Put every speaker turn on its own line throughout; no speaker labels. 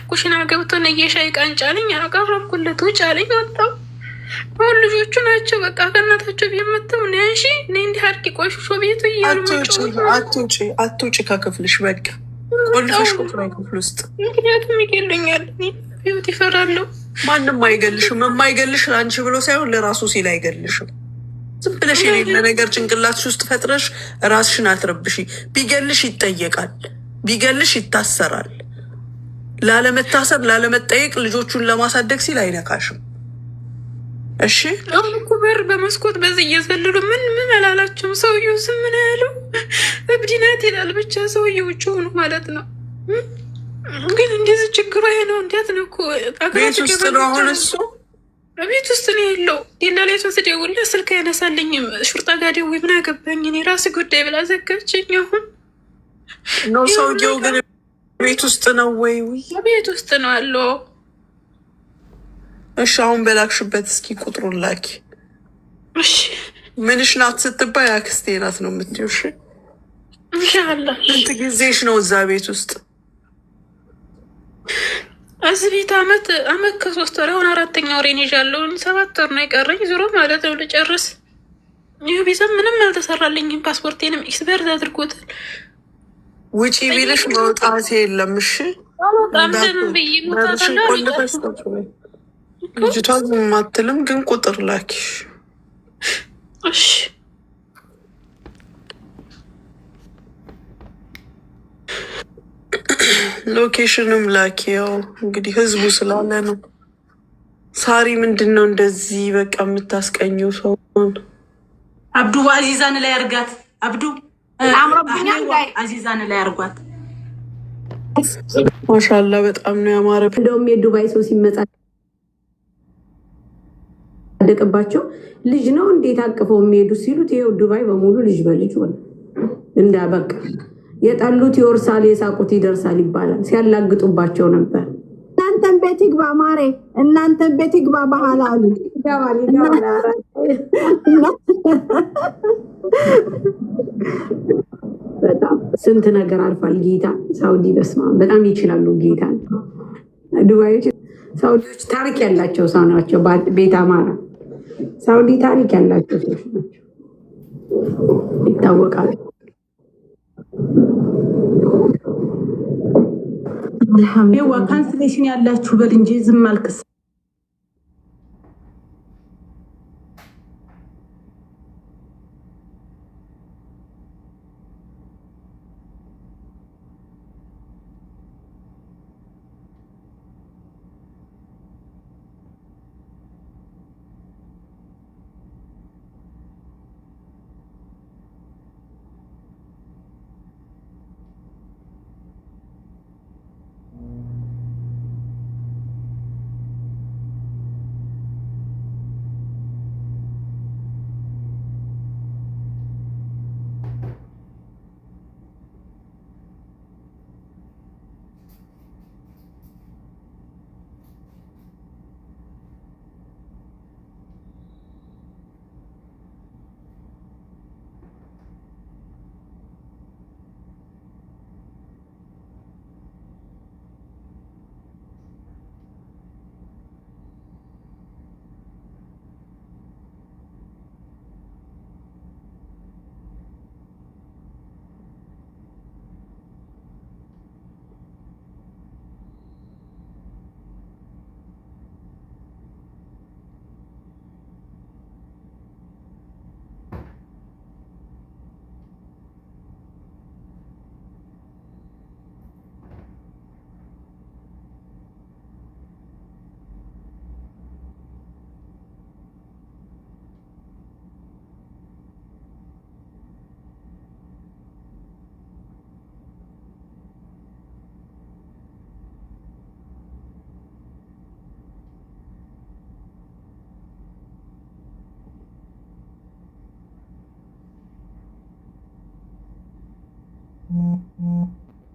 ኩሽና ገብቶ ነየሻይ ቃንጫልኝ አቀረብኩለት። ውጭ አለኝ ወጣው። አሁን ልጆቹ ናቸው በቃ ከእናታቸው ቢመተው ነሺ እኔ እንዲህ አድርጊ ቆሽሾ ቤቱ እያሉ
አትውጪ ከክፍልሽ በቃ ቆልፈሽ ቁጥሩ ክፍል ውስጥ።
ምክንያቱም ይገሉኛል፣ ህይወት ይፈራለሁ።
ማንም አይገልሽም። የማይገልሽ ለአንቺ ብሎ ሳይሆን ለራሱ ሲል አይገልሽም። ዝም ብለሽ የሌለ ነገር ጭንቅላትሽ ውስጥ ፈጥረሽ ራስሽን አትረብሺ። ቢገልሽ ይጠየቃል፣ ቢገልሽ ይታሰራል። ላለመታሰር ላለመጠየቅ ልጆቹን ለማሳደግ ሲል አይነካሽም። እሺ
አሁን እኮ በር በመስኮት በዚህ እየዘለሉ ምን አላላቸውም። ሰውየው ዝም ምን ያለው እብድናት ይላል ብቻ ሰውየው ውጭ ሆኑ ማለት ነው። ግን እንደዚህ ችግሩ ይሄ ነው። እንዴት ነው እኮ
ቤት ውስጥ ነው አሁን እሱ
ቤት ውስጥ ነው ያለው። ሌላ ላይ ሰው ስደውልለት ስልክ አይነሳልኝም። ሹርጣ ጋር ደውዬ ምን አገባኝ እኔ ራስ ጉዳይ ብላ ዘጋችኝ። አሁን
ነው ሰውየው ግን ቤት ውስጥ ነው ወይ?
ቤት ውስጥ ነው ያለው።
እሺ አሁን በላክሽበት እስኪ ቁጥሩን ላኪ።
እሺ
ምንሽ ናት ስትባይ አክስቴ ናት ነው የምትይው? እሺ
ኢንሻአላህ።
ስንት ጊዜሽ ነው እዛ ቤት ውስጥ?
እዚህ ቤት አመት ከ3 ወር አሁን 4ኛ ወሬን ይዣለሁ። 7 ወር ነው የቀረኝ ዙሮ ማለት ነው ልጨርስ። ይህ ቢዛ ምንም አልተሰራልኝም። ፓስፖርቴንም ኤክስፐርት አድርጎታል።
ውጪ ቢልሽ መውጣት የለም። እሺ ልጅቷ ዝም አትልም፣ ግን ቁጥር ላኪ።
እሺ
ሎኬሽንም ላኪ። ያው እንግዲህ ህዝቡ ስላለ ነው። ሳሪ ምንድን ነው እንደዚህ በቃ የምታስቀኘው ሰውን?
አብዱ አዚዛን ላይ አርጋት። አብዱ አዚዛን ላይ አርጓት።
ማሻላ በጣም ነው ያማረ።
እንደውም የዱባይ ሰው ሲመጻደቅባቸው ልጅ ነው እንዴት አቅፈው የሚሄዱ ሲሉት ይኸው ዱባይ በሙሉ ልጅ በልጅ ሆነ። እንዳበቃ የጠሉት ይወርሳል፣ የሳቁት ይደርሳል ይባላል። ሲያላግጡባቸው ነበር። እናንተን ቤት ይግባ ማሬ፣ እናንተን ቤት ይግባ ባህል አሉ። በጣም ስንት ነገር አልፏል። ጌታ ሳውዲ በስማ በጣም ይችላሉ። ጌታ ዱባዮች ሳውዲዎች ታሪክ ያላቸው ሰው ናቸው። ቤት አማራ ሳውዲ ታሪክ ያላቸው ሰዎች ናቸው፣ ይታወቃሉ።
አልሐምዱሊላህ ካንስሌሽን ያላችሁ በል እንጂ ዝም አልክስ።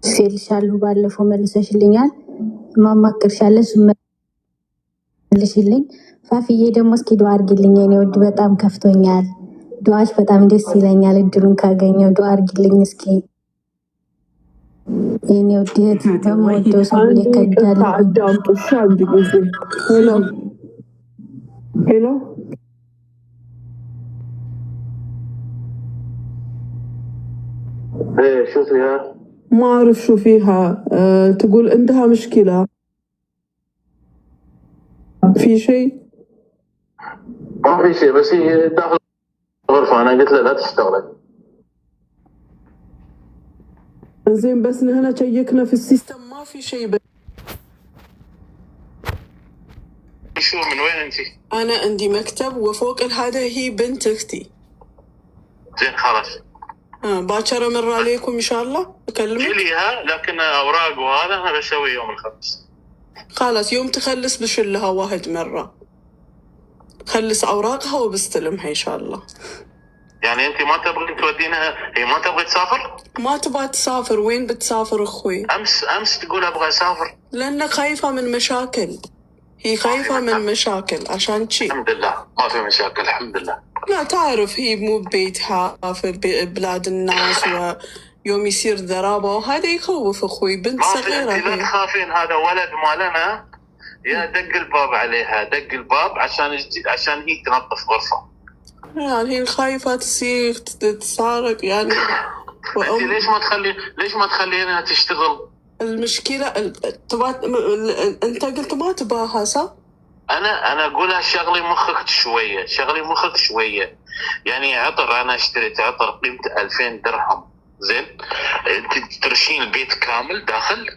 ሴልሻለሁ ባለፈው መልሰሽልኛል። ማማከርሻለሽ መልሽልኝ። ፋፍዬ ደግሞ እስኪ ዱአ አድርጊልኝ የኔ ውድ፣ በጣም ከፍቶኛል። ዱአሽ በጣም ደስ ይለኛል። እድሉን ካገኘው ዱአ አድርጊልኝ እስኪ። የኔ ውድት በሞዶ ሰው ሊከዳል
አዳምጡሽ አንድ ጊዜ ሄሎ ሄሎ
شو فيها؟
ما أعرف شو فيها تقول عندها مشكلة في شيء؟
ما في شيء بس هي داخل الغرفة أنا قلت لها لا تشتغلي.
زين بس هنا شيكنا في السيستم ما في شيء
شو من وين أنت؟
أنا عندي مكتب وفوق هذا هي بنت أختي.
زين خلاص.
باكر امر عليكم ان شاء الله اكلمك.
ليها لكن اوراق وهذا انا بسوي يوم الخميس.
خلاص يوم تخلص بشلها واحد مره. خلص اوراقها وبستلمها ان شاء الله.
يعني انت ما تبغين تودينها؟ هي ما تبغي تسافر؟
ما تبغى تسافر. وين بتسافر اخوي؟
امس تقول ابغى اسافر.
لانها خايفه من مشاكل. هي خايفه من مشاكل عشان شي.
الحمد لله ما في مشاكل الحمد لله.
لا تعرف هي مو ببيتها في بلاد الناس ويوم يصير ضرابة وهذا يخوف أخوي. بنت صغيرة
هي. لا تخافين هذا ولد مالنا يا دق الباب عليها دق الباب عشان هي تنظف غرفة.
يعني هي خايفة تصير تسارق يعني.
انت ليش ما تخلينها تشتغل؟
المشكلة انت قلت ما تباها صح؟
انا اقولها شغلي مخك شويه يعني عطر. انا اشتريت عطر قيمته 2000 درهم زين. انت ترشين البيت كامل داخل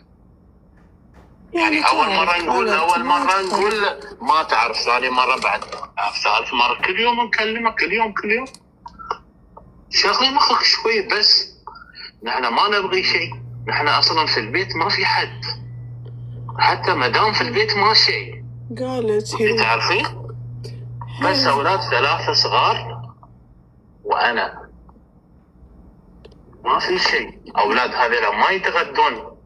يعني اول مره نقول ما تعرف ثاني مره بعد ثالث مره كل يوم نكلمك كل يوم شغلي مخك شويه بس. نحن ما نبغي شيء. نحن اصلا في البيت ما في حد حتى مدام في البيت ما شيء.
قالت هي
تعرفين بس اولاد 3 صغار وانا ما في شيء. اولاد هذول ما يتغدون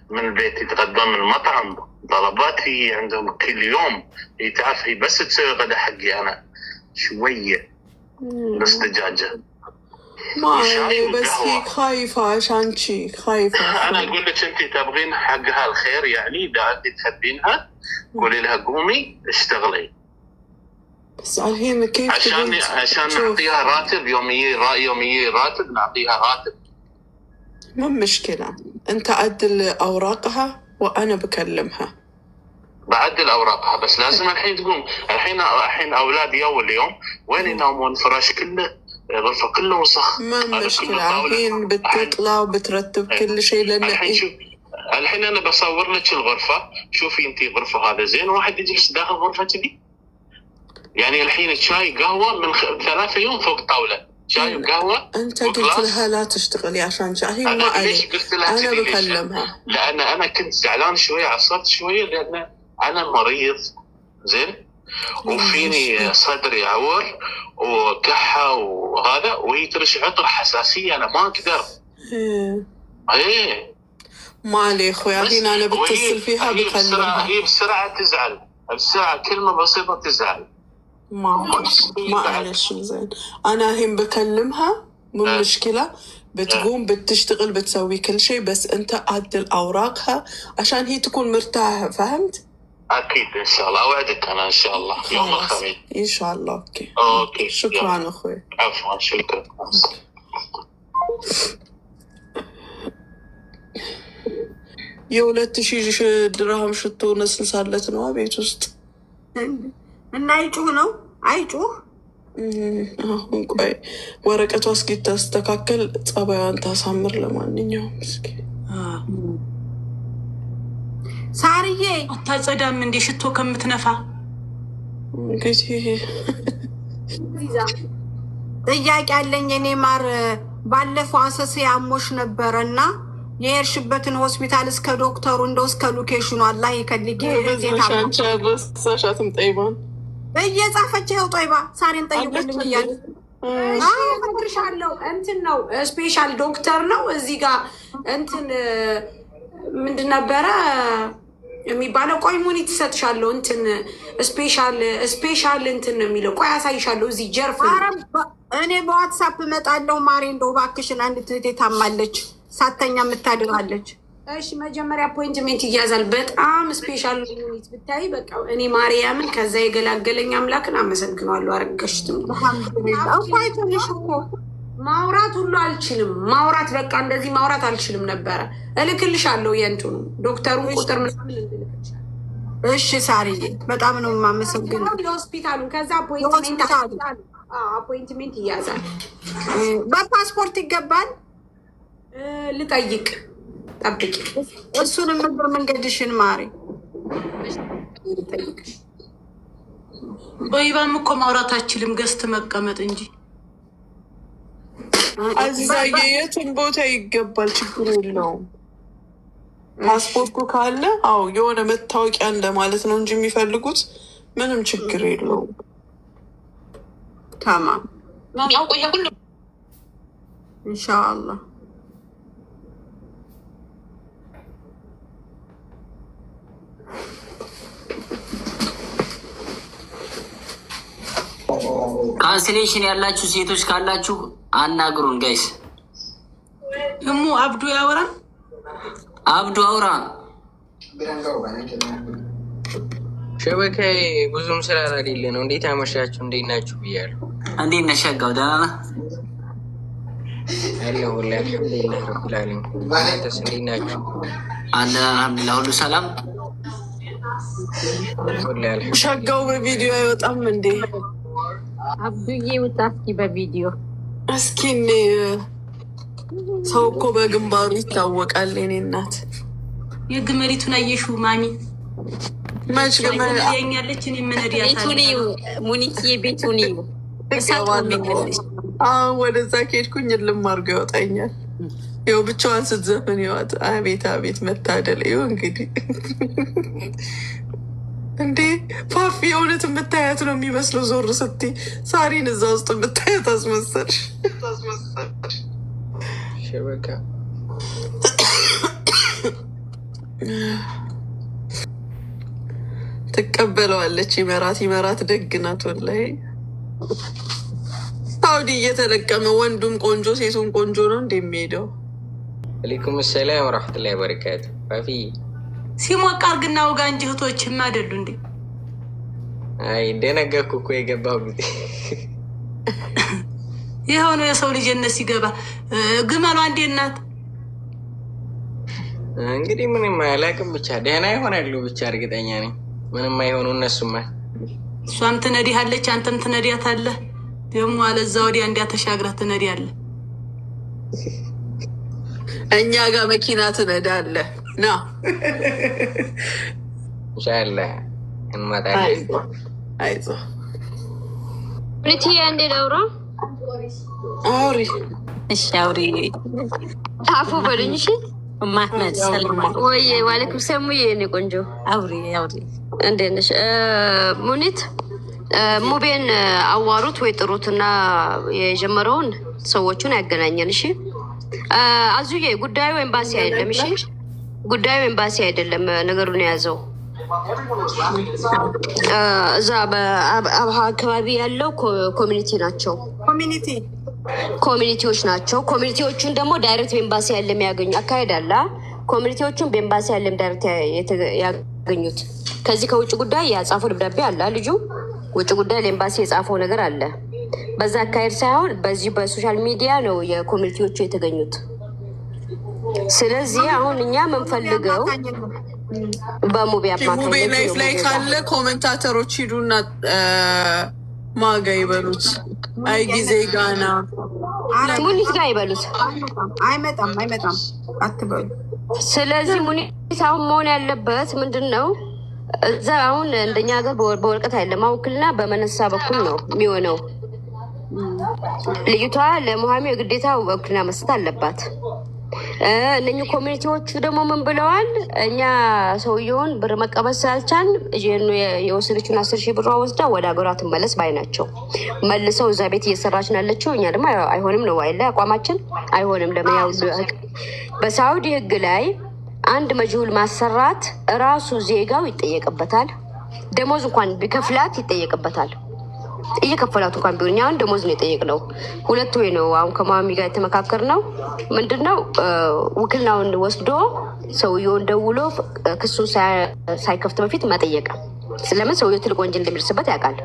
من البيت يتغدون من المطعم. طلبات هي عندهم كل يوم. هي تعرف هي بس تسوي غدا حقي انا شويه بس دجاجه
ما بس هي خايفه عشان شي خايفه.
انا اقول لك انت تبغين حقها الخير يعني اذا انت تحبينها قولي لها قومي اشتغلي.
بس الحين كيف
عشان نعطيها راتب يومي راتب نعطيها راتب.
مو مشكلة. انت عدل اوراقها وانا بكلمها.
بعدل اوراقها بس لازم الحين تقوم. الحين اولاد اليوم وين ينامون؟ فراش كله غرفة كله وسخ.
ما مشكلة. الحين بتطلع وبترتب كل شيء لان
الحين انا بصور لك الغرفه. شوفي انت غرفه هذا زين واحد يجلس داخل غرفه كذي يعني. الحين شاي قهوه من 3 يوم فوق طاوله شاي وقهوه.
انت قلت لها لا تشتغلي عشان هي ما
ليش قلت لها
انا بكلمها؟
لان انا كنت زعلان شويه عصبت شويه لان انا مريض زين وفيني صدري يعور وكحه وهذا وهي ترش عطر حساسيه انا ما اقدر. ايه
ما علي اخوي. الحين انا بتصل فيها بكلمها.
هي بسرعه تزعل بسرعه كلمه بسيطه تزعل.
معلش زين. انا الحين بكلمها مو مشكله. بتقوم بتشتغل بتسوي كل شيء بس انت عدل اوراقها عشان هي تكون مرتاحه. فهمت؟
اكيد ان شاء الله اوعدك انا ان شاء الله يوم الخميس
ان شاء الله. اوكي شكرا اخوي.
عفوا شكرا.
የ2000 ድርሃም ሽቶ ነስንሳለት ነው ቤት ውስጥ
እና አይጩህ ነው አይጩህ።
አሁን ቆይ ወረቀቷ እስኪታስተካከል ጸባዩን ታሳምር። ለማንኛውም እስኪ
ሳርዬ አታጸዳም እንዴ ሽቶ ከምትነፋ?
እንግዲህ
ጥያቄ አለኝ እኔ ማር። ባለፈው አሰሴ አሞሽ ነበረና የሄድሽበትን ሆስፒታል እስከ ዶክተሩ እንደው እስከ ሎኬሽኑ አላህ ይከልክ።
በዛሻትም ጠይባን
እየጻፈች ይኸው ጠይባ ሳሬን ጠይቁልኝ እያለ እነግርሻለሁ። እንትን ነው ስፔሻል ዶክተር ነው እዚህ ጋር እንትን ምንድን ነበረ የሚባለው? ቆይ ሙኒት ትሰጥሻለሁ። እንትን ስፔሻል እንትን ነው የሚለው። ቆይ አሳይሻለሁ። እዚህ ጀርፍ እኔ በዋትሳፕ እመጣለሁ። ማሬ እንደው እባክሽን አንድ ትህቴ ታማለች ሳተኛ የምታድራለች። እሺ መጀመሪያ አፖይንትሜንት ይያዛል። በጣም ስፔሻል ዩኒት ብታይ በቃ እኔ ማርያምን ከዛ የገላገለኝ አምላክን አመሰግነዋለሁ። አረጋሽትም ማውራት ሁሉ አልችልም። ማውራት በቃ እንደዚህ ማውራት አልችልም ነበረ። እልክልሻለሁ የእንትኑ ዶክተሩን ቁጥር ምናምን እልክልሻለሁ።
እሺ ሳርዬ በጣም ነው የማመሰግነው።
የሆስፒታሉን ከዛ አፖይንትሜንት ይያዛል።
በፓስፖርት ይገባል።
ልጠይቅ ጠብቂ።
እሱንም መንገድሽን ማሪ
ልጠይቅ።
በይባም እኮ ማውራት አችልም ገዝት መቀመጥ እንጂ
አዛዬ የትም ቦታ ይገባል። ችግር የለውም። ፓስፖርቱ ካለ አዎ የሆነ መታወቂያ እንደማለት ነው እንጂ የሚፈልጉት ምንም ችግር የለውም። ተማም ኢንሻአላህ።
ካንስሌሽን ያላችሁ ሴቶች ካላችሁ አናግሩን ጋይስ።
እሙ አብዱ ያወራ
አብዱ አውራ
ሸበካዬ ብዙም ስላላሌለ ነው። እንዴት አመሻችሁ? እንዴት ናችሁ ብያለሁ።
እንዴት ነህ ሸጋው? ደህና ነህ?
አለሁ ወላሂ አልሐምዱሊላህ ረብል ዓለሚን። እናንተስ እንዴት ናችሁ?
አለን አልሐምዱሊላህ፣ ሁሉ ሰላም።
ወላሂ
ሸጋው በቪዲዮ አይወጣም እንዴ?
አብዱዬ ውጣ እስኪ በቪዲዮ
እስኪ ሰው እኮ በግንባሩ ይታወቃል። የኔ እናት
የግመሪቱን አየሽው ማሚ?
መች
ያኛለች እኔ የምነዲያታለሁ።
ሙኒትዬ ቤቱን
ወደዛ ከሄድኩኝ ልም አድርጎ ያወጣኛል። ይኸው ብቻዋን ስትዘፍን ይዋት። አቤት አቤት መታደል። ይኸው እንግዲህ እንዴ ፋፊ የእውነት የምታያት ነው የሚመስለው። ዞር ስትይ ሳሪን እዛ ውስጥ የምታያት አስመሰልሽ።
ሸበካ
ትቀበለዋለች። ይመራት ደግ ናት ወላሂ። ሳውዲ እየተለቀመ ወንዱም ቆንጆ ሴቱም ቆንጆ ነው እንደሚሄደው።
አለይኩም ሰላም ወራህመቱላሂ ወበረካቱ። ፋፊ
ሲሞቅ አርግና ወጋ እንጂ እህቶችም አይደሉ እንዴ?
አይ ደነገርኩ እኮ የገባው ጊዜ
የሆነ የሰው ልጅነት ሲገባ ግመሏ እንዴት ናት?
እንግዲህ ምንም አያላቅም። ብቻ ደህና ይሆናሉ። ብቻ እርግጠኛ ነኝ ምንም አይሆኑ እነሱማ።
እሷም ትነዲሃለች፣ አንተም ትነዲያታለህ። ደግሞ አለዛ ወዲያ እንዲያ ተሻግራ ትነዲያለህ።
እኛ ጋር መኪና ትነዳለህ ና
ኢንሻአላህ እንመጣለን።
አይዞህ
ሪቲ አንዴ ዳውራ
አውሪ።
እሺ አውሪ።
አፉ በሉኝ። እሺ
ማህመድ ሰላም
ወይ? ዋለይኩም ሰላም። የኔ ቆንጆ
አውሪ።
እንዴት ነሽ? ሙኒት ሙቤን አዋሩት ወይ ጥሩትና የጀመረውን ሰዎቹን ያገናኘን። እሺ አዙዬ ጉዳዩ ኤምባሲ አይደለም። እሺ ጉዳዩ ኤምባሲ አይደለም። ነገሩን የያዘው እዛ በአብሃ አካባቢ ያለው ኮሚኒቲ ናቸው። ኮሚኒቲዎች ናቸው። ኮሚኒቲዎቹን ደግሞ ዳይሬክት በኤምባሲ ያለ የሚያገኙ አካሄድ አለ። ኮሚኒቲዎቹን በኤምባሲ ያለም ዳይሬክት ያገኙት። ከዚህ ከውጭ ጉዳይ ያጻፈው ደብዳቤ አለ። ልጁ ውጭ ጉዳይ ለኤምባሲ የጻፈው ነገር አለ። በዛ አካሄድ ሳይሆን በዚህ በሶሻል ሚዲያ ነው የኮሚኒቲዎቹ የተገኙት። ስለዚህ አሁን እኛ የምንፈልገው በሙቤ
ሙቤ ላይፍ ላይ ካለ ኮሜንታተሮች ሂዱና ማጋ ይበሉት። አይ ጊዜ ጋና
ሙኒት ጋር ይበሉት።
አይመጣም አትበሉ።
ስለዚህ ሙኒት አሁን መሆን ያለበት ምንድን ነው? እዛ አሁን እንደኛ ሀገር በወረቀት አይደለም፣ ውክልና በመነሳ በኩል ነው የሚሆነው። ልጅቷ ለሙሃሚ የግዴታ ውክልና መስጠት አለባት። እነኚህ ኮሚኒቲዎቹ ደግሞ ምን ብለዋል? እኛ ሰውየውን ብር መቀበል ስላልቻል የወሰደችውን 10,000 ብሯ ወስዳ ወደ ሀገሯ ትመለስ ባይ ናቸው። መልሰው እዛ ቤት እየሰራች ነው ያለችው። እኛ ደግሞ አይሆንም ነው አይደለ? አቋማችን አይሆንም። ለምን ያው በሳውዲ ሕግ ላይ አንድ መጅሁል ማሰራት እራሱ ዜጋው ይጠየቅበታል። ደሞዝ እንኳን ቢከፍላት ይጠየቅበታል። እየከፈላት እንኳን ቢሆን እኛን ደሞዝ ነው የጠየቅነው። ሁለት ወይ ነው አሁን ከማሚ ጋር የተመካከርነው። ምንድነው ውክልናውን ወስዶ ሰውየውን ደውሎ ክሱን ሳይከፍት በፊት መጠየቅ። ስለምን ሰውየው ትልቅ ወንጀል እንደሚደርስበት ያውቃል።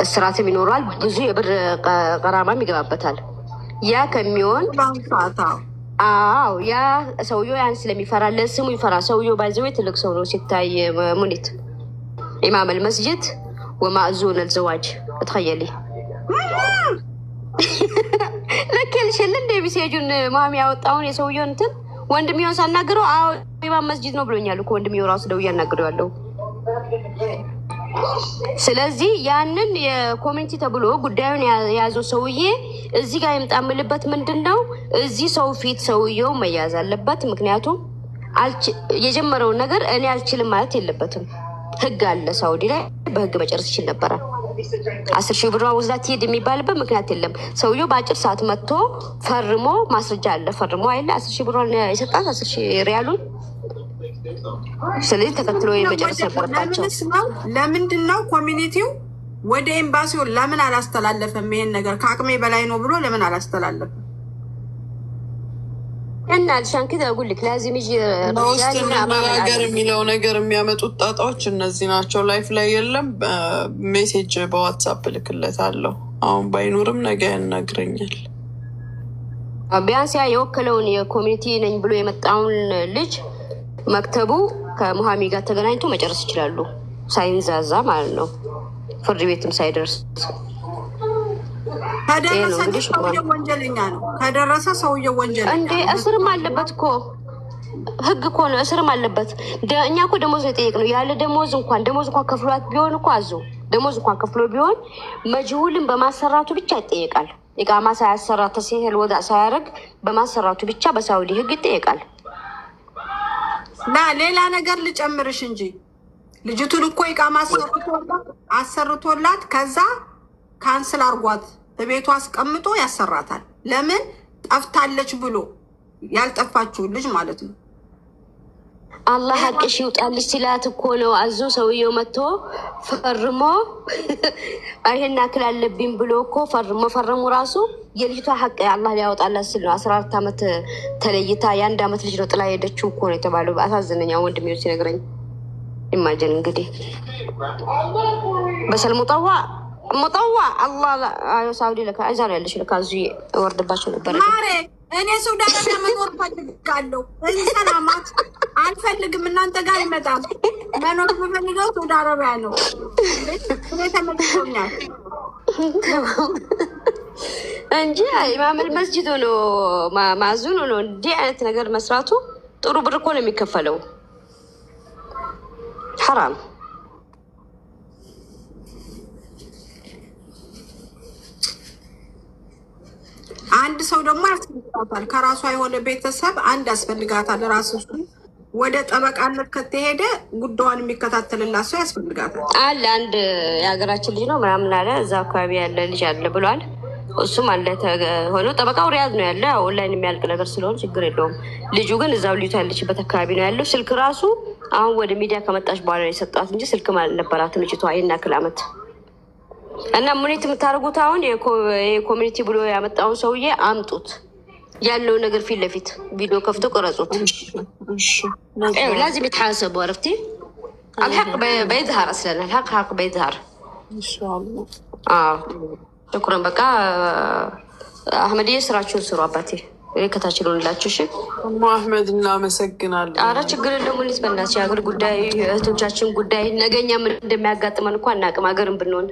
እስራትም ይኖራል፣ ብዙ የብር ቀራማም ይገባበታል። ያ ከሚሆን አዎ ያ ሰውየው ያን ስለሚፈራ ለስሙ ይፈራ። ሰውየው ባይዘው ትልቅ ሰው ነው ሲታይ ሙኒት ኢማም አልመስጂድ ወማእዙን አልዘዋጅ ተخيلي ለከልሽል እንደ ቢሴጁን ማሚ ያወጣውን የሰውየውን እንትን ወንድሚውን ሳናግረው አዎ ኢማም መስጂድ ነው ብሎኛል እኮ ወንድሚው ራሱ ደው ያናግረው ያለው። ስለዚህ ያንን የኮሚኒቲ ተብሎ ጉዳዩን ያዘው ሰውዬ እዚህ ጋር የምጣምልበት ምንድነው እዚህ ሰው ፊት ሰውየው መያዝ አለበት። ምክንያቱም የጀመረው ነገር እኔ አልችልም ማለት የለበትም። ህግ አለ ሳውዲ ላይ በህግ መጨረስ ይችል ነበር። 10,000 ብር ወዛት ይሄድ የሚባልበት ምክንያት የለም። ሰውየው በአጭር ሰዓት መጥቶ ፈርሞ ማስረጃ አለ ፈርሞ አይደል 10,000 ብር የሰጣት 10,000 ሪያሉን። ስለዚህ ተከትሎ የመጨረስ ነበረባቸው።
ለምንድን ነው ኮሚኒቲው ወደ ኤምባሲው ለምን አላስተላለፈም? ይሄን ነገር ከአቅሜ በላይ ነው ብሎ ለምን አላስተላለፈም?
እና አልሻን ከዛ ጉልክ ለዚህ ምጅ
ነገር የሚለው ነገር የሚያመጡት ጣጣዎች እነዚህ ናቸው። ላይፍ ላይ የለም ሜሴጅ በዋትሳፕ ልክለታለሁ። አሁን ባይኖርም ነገ ያናግረኛል።
ቢያንስ ያ የወከለውን የኮሚኒቲ ነኝ ብሎ የመጣውን ልጅ መክተቡ ከሙሃሚ ጋር ተገናኝቶ መጨረስ ይችላሉ፣ ሳይንዛዛ ማለት ነው፣ ፍርድ ቤትም ሳይደርስ።
ከደረሰ ሰውየው ወንጀለኛ ነው። ከደረሰ ሰውየው ወንጀለኛ
እንዴ እስርም አለበት እኮ ህግ እኮ ነው፣ እስርም አለበት። እኛ እኮ ደሞዝ ነው የጠየቅነው። ያለ ደሞዝ እንኳን ከፍሏት ቢሆን እኮ አዞ ደሞዝ እንኳን ከፍሎ ቢሆን መጅሁልን በማሰራቱ ብቻ ይጠየቃል። ኢቃማ ሳያሰራ ተሲህል ወዳ ሳያረግ በማሰራቱ ብቻ በሳውዲ ህግ ይጠየቃል።
ሌላ ነገር ልጨምርሽ እንጂ ልጅቱን እኮ ኢቃማ አሰርቶላት ከዛ ካንስል አርጓት በቤቷ አስቀምጦ ያሰራታል። ለምን ጠፍታለች ብሎ ያልጠፋችው ልጅ ማለት ነው።
አላህ ሐቅሽ ይውጣልሽ ሲላት እኮ ነው አዞ ሰውየው መጥቶ ፈርሞ አይሄና ክላለብኝ ብሎ እኮ ፈርሞ ራሱ የልጅቷ ሐቅ አላህ ሊያወጣላት ሲል ነው። 14 ዓመት ተለይታ የ1 ዓመት ልጅ ነው ጥላ ሄደችው እኮ ነው የተባለው። አሳዝነኛ ወንድሜው ሲነግረኝ ኢማጂን እንግዲህ በሰል ሙጠዋ አላህ አዩ ሳውዲ ለካ አይዛር ያለሽ ለካ እዚህ ወርድባቸው ነበር።
ማሬ እኔ ሱዳን አረቢያ መኖር ፈልጋለሁ። ሰላማት አልፈልግም እናንተ ጋር ይመጣም። መኖር የምፈልገው ሱዳን አረቢያ ነው። እኔ ተመልሶኛል
እንጂ ኢማም መስጂድ ነው ማዙን ነው እንዲህ አይነት ነገር መስራቱ ጥሩ ብር እኮ ነው የሚከፈለው። ሐራም
አንድ ሰው ደግሞ ያስፈልጋታል። ከራሷ የሆነ ቤተሰብ አንድ ያስፈልጋታል። ራሱ ወደ ጠበቃነት ከተሄደ ጉዳዩን የሚከታተልላት ሰው ያስፈልጋታል።
አለ አንድ የሀገራችን ልጅ ነው ምናምን አለ እዛ አካባቢ ያለ ልጅ አለ ብሏል። እሱም አለ ሆኖ ጠበቃው ሪያድ ነው ያለ። ኦንላይን የሚያልቅ ነገር ስለሆነ ችግር የለውም። ልጁ ግን እዛው ልጅቷ ያለችበት አካባቢ ነው ያለው። ስልክ ራሱ አሁን ወደ ሚዲያ ከመጣች በኋላ ነው የሰጧት እንጂ ስልክ ማለት ነበራትም ልጅቷ ይሄን ያክል ዓመት። እና ሙኒት የምታደርጉት አሁን የኮሚኒቲ ብሎ ያመጣውን ሰውዬ አምጡት፣ ያለው ነገር ፊት ለፊት ቪዲዮ ከፍቶ ቀረጹት። لازم يتحاسبوا عرفتي الحق بيظهر اصلا الحق بيظهر
ان شاء الله.
شكرا بقى አህመድዬ ስራችሁን ስሩ አባቴ ከታችሉላችሁ። እሺ
አህመድ እናመሰግናለን።
ኧረ ችግር የለውም። ሙኒት በእናትሽ የሀገር ጉዳይ እህቶቻችን ጉዳይ ነገኛ ምን እንደሚያጋጥመን እኮ አናውቅም ሀገርን ብንሆን